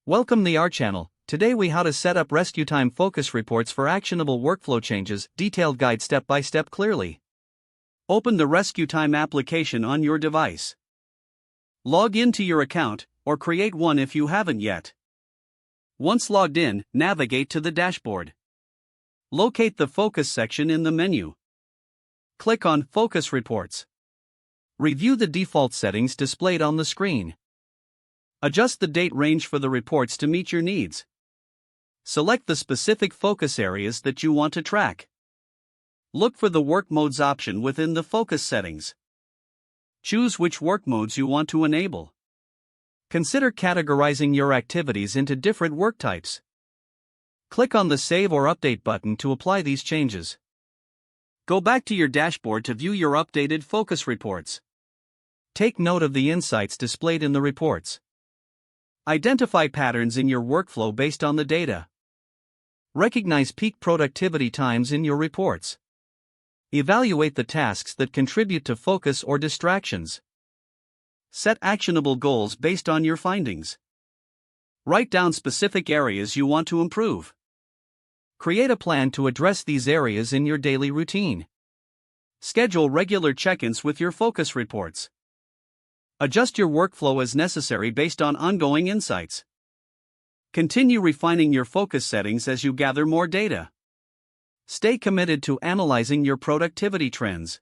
Welcome to our channel. Today we how to set up RescueTime focus reports for actionable workflow changes, detailed guide step by step clearly. Open the RescueTime application on your device. Log into your account, or create one if you haven't yet. Once logged in, navigate to the dashboard. Locate the focus section in the menu. Click on Focus Reports. Review the default settings displayed on the screen. Adjust the date range for the reports to meet your needs. Select the specific focus areas that you want to track. Look for the Work Modes option within the focus settings. Choose which work modes you want to enable. Consider categorizing your activities into different work types. Click on the Save or Update button to apply these changes. Go back to your dashboard to view your updated focus reports. Take note of the insights displayed in the reports. Identify patterns in your workflow based on the data. Recognize peak productivity times in your reports. Evaluate the tasks that contribute to focus or distractions. Set actionable goals based on your findings. Write down specific areas you want to improve. Create a plan to address these areas in your daily routine. Schedule regular check-ins with your focus reports. Adjust your workflow as necessary based on ongoing insights. Continue refining your focus settings as you gather more data. Stay committed to analyzing your productivity trends.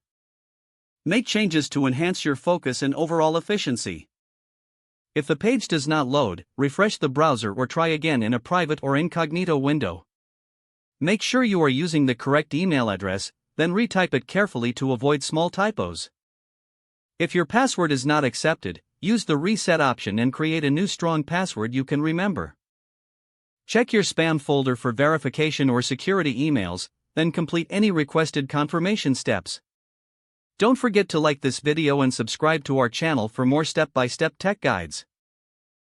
Make changes to enhance your focus and overall efficiency. If the page does not load, refresh the browser or try again in a private or incognito window. Make sure you are using the correct email address, then retype it carefully to avoid small typos. If your password is not accepted, use the reset option and create a new strong password you can remember. Check your spam folder for verification or security emails, then complete any requested confirmation steps. Don't forget to like this video and subscribe to our channel for more step-by-step tech guides.